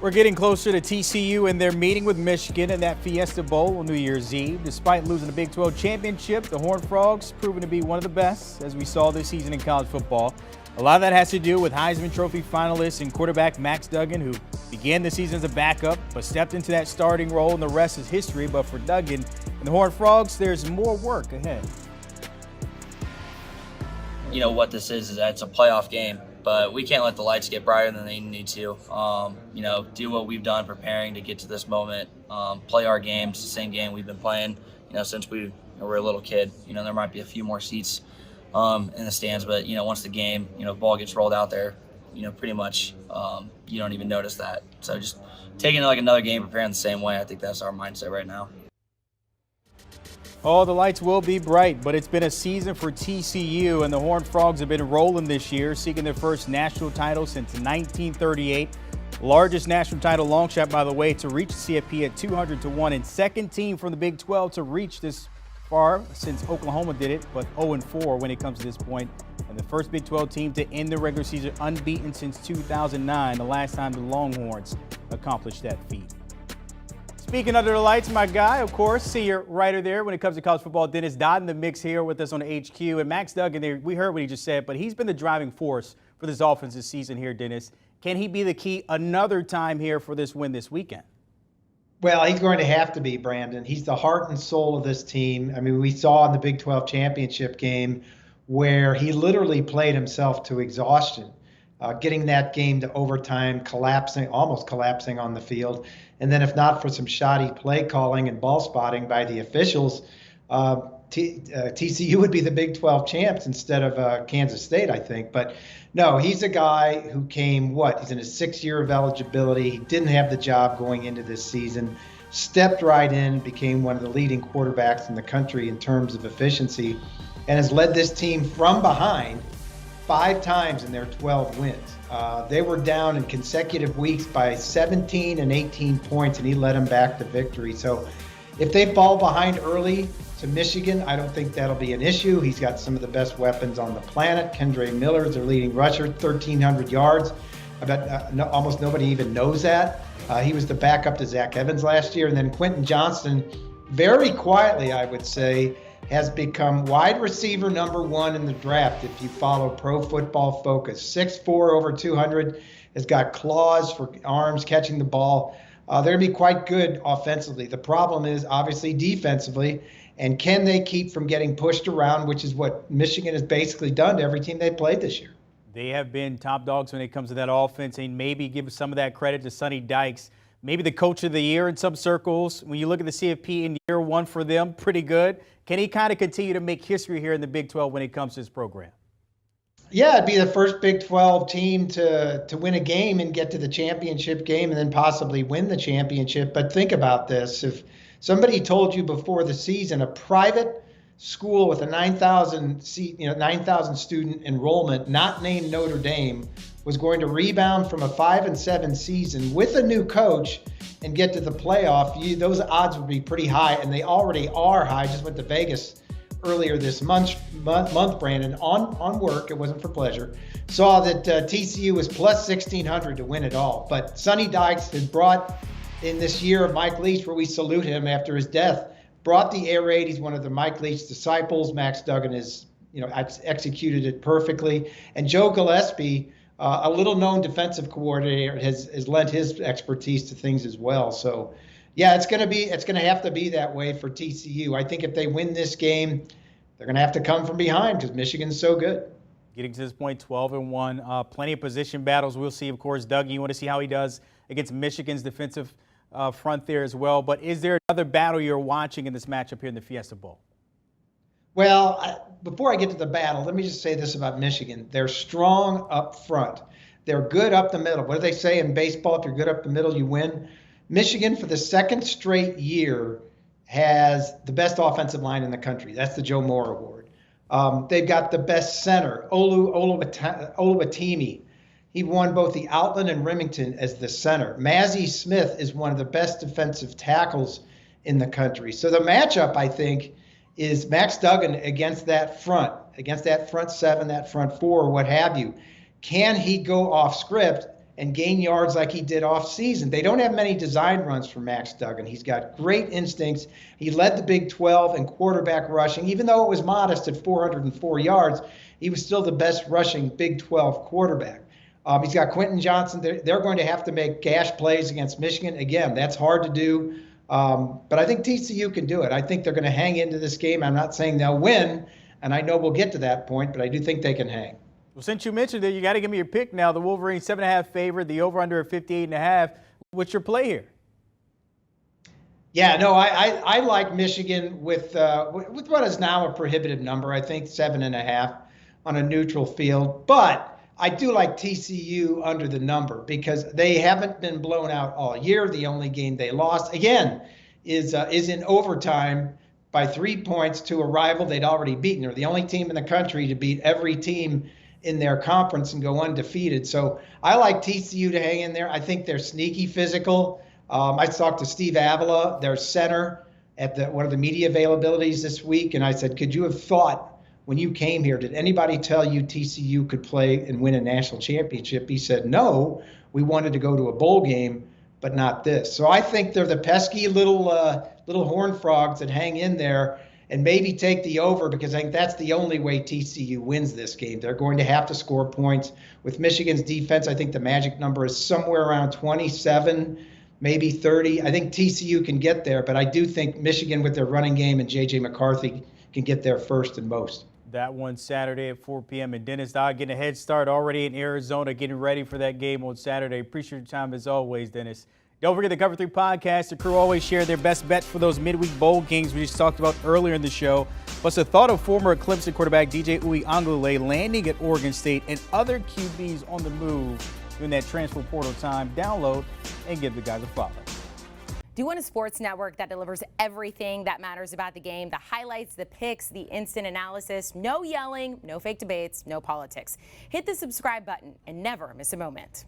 We're getting closer to TCU and their meeting with Michigan in that Fiesta Bowl on New Year's Eve. Despite losing the Big 12 championship, the Horned Frogs proven to be one of the best, as we saw this season in college football. A lot of that has to do with Heisman Trophy finalist and quarterback Max Duggan, who began the season as a backup, but stepped into that starting role, and the rest is history. But for Duggan and the Horned Frogs, there's more work ahead. You know what this is it's a playoff game, but we can't let the lights get brighter than they need to. Do what we've done preparing to get to this moment, play our games, the same game we've been playing, since we were a little kid. There might be a few more seats in the stands, but, once the game, ball gets rolled out there, pretty much you don't even notice that. So just taking it like another game, preparing the same way, I think that's our mindset right now. Oh, the lights will be bright, but it's been a season for TCU, and the Horned Frogs have been rolling this year, seeking their first national title since 1938. Largest national title long shot, by the way, to reach the CFP at 200-1, and second team from the Big 12 to reach this far since Oklahoma did it, but 0-4 when it comes to this point. And the first Big 12 team to end the regular season unbeaten since 2009, the last time the Longhorns accomplished that feat. Speaking under the lights, my guy, of course, senior writer there when it comes to college football, Dennis Dodd in the mix here with us on the HQ. And Max Duggan there, we heard what he just said, but he's been the driving force for this offense this season here, Dennis. Can he be the key another time here for this win this weekend? Well, he's going to have to be, Brandon. He's the heart and soul of this team. I mean, we saw in the Big 12 championship game where he literally played himself to exhaustion. Getting that game to overtime, almost collapsing on the field. And then if not for some shoddy play calling and ball spotting by the officials, TCU would be the Big 12 champs instead of Kansas State, I think. But no, he's a guy who came, he's in his 6th year of eligibility. He didn't have the job going into this season, stepped right in, became one of the leading quarterbacks in the country in terms of efficiency, and has led this team from behind 5 times in their 12 wins. They were down in consecutive weeks by 17 and 18 points, and he led them back to victory. So if they fall behind early to Michigan, I don't think that'll be an issue. He's got some of the best weapons on the planet. Kendre Miller is their leading rusher, 1,300 yards. I bet almost nobody even knows that. He was the backup to Zach Evans last year. And then Quentin Johnston, very quietly, I would say, has become wide receiver number 1 in the draft if you follow Pro Football Focus. 6'4", over 200, has got claws for arms, catching the ball. They're going to be quite good offensively. The problem is obviously defensively, and can they keep from getting pushed around, which is what Michigan has basically done to every team they played this year. They have been top dogs when it comes to that offense, and maybe give some of that credit to Sonny Dykes. Maybe the coach of the year in some circles. When you look at the CFP in year 1 for them, pretty good. Can he kind of continue to make history here in the Big 12 when it comes to his program? Yeah, it'd be the first Big 12 team to win a game and get to the championship game and then possibly win the championship. But think about this. If somebody told you before the season a private school with a 9,000 student enrollment, not named Notre Dame, was going to rebound from a 5-7 season with a new coach and get to the playoff, those odds would be pretty high, and they already are high. I just went to Vegas earlier this month, Brandon, on work. It wasn't for pleasure. Saw that TCU was plus 1,600 to win it all. But Sonny Dykes has brought, in this year of Mike Leach, where we salute him after his death, brought the air raid. He's one of the Mike Leach disciples. Max Duggan has executed it perfectly. And Joe Gillespie, a little-known defensive coordinator, has lent his expertise to things as well. So, yeah, it's going to have to be that way for TCU. I think if they win this game, they're going to have to come from behind because Michigan's so good. Getting to this point, 12-1, plenty of position battles. We'll see, of course, Doug. You want to see how he does against Michigan's defensive front there as well. But is there another battle you're watching in this matchup here in the Fiesta Bowl? Well, before I get to the battle, let me just say this about Michigan. They're strong up front. They're good up the middle. What do they say in baseball? If you're good up the middle, you win. Michigan, for the 2nd straight year, has the best offensive line in the country. That's the Joe Moore Award. They've got the best center, Oluwatimi. He won both the Outland and Remington as the center. Mazi Smith is one of the best defensive tackles in the country. So the matchup, I think, is Max Duggan against that front 7, that front 4, what have you. Can he go off script and gain yards like he did off season. They don't have many design runs for Max Duggan. He's got great instincts. He led the Big 12 in quarterback rushing. Even though it was modest at 404 yards, he was still the best rushing Big 12 quarterback. He's got Quentin Johnson. They're going to have to make gash plays against Michigan. Again, that's hard to do. But I think TCU can do it. I think they're going to hang into this game. I'm not saying they'll win, and I know we'll get to that point, but I do think they can hang. Well, since you mentioned it, you got to give me your pick now. The Wolverines 7.5 favorite, the over-under at 58.5. What's your play here? Yeah, no, I like Michigan with what is now a prohibitive number. I think 7.5 on a neutral field. But I do like TCU under the number because they haven't been blown out all year. The only game they lost, again, is in overtime by 3 points to a rival they'd already beaten. They're the only team in the country to beat every team in their conference and go undefeated. So I like TCU to hang in there. I think they're sneaky physical. I talked to Steve Avila, their center, at one of the media availabilities this week, and I said, could you have thought when you came here, did anybody tell you TCU could play and win a national championship? He said, no, we wanted to go to a bowl game, but not this. So I think they're the pesky little horned frogs that hang in there and maybe take the over, because I think that's the only way TCU wins this game. They're going to have to score points. With Michigan's defense, I think the magic number is somewhere around 27, maybe 30. I think TCU can get there, but I do think Michigan with their running game and J.J. McCarthy can get there first and most. That one Saturday at 4 p.m. And Dennis Dodd getting a head start already in Arizona, getting ready for that game on Saturday. Appreciate your time as always, Dennis. Don't forget the Cover 3 podcast. The crew always share their best bets for those midweek bowl games we just talked about earlier in the show. Plus the thought of former Clemson quarterback DJ Uiagalelei landing at Oregon State and other QBs on the move during that transfer portal time. Download and give the guys a follow. Do you want a sports network that delivers everything that matters about the game? The highlights, the picks, the instant analysis, no yelling, no fake debates, no politics. Hit the subscribe button and never miss a moment.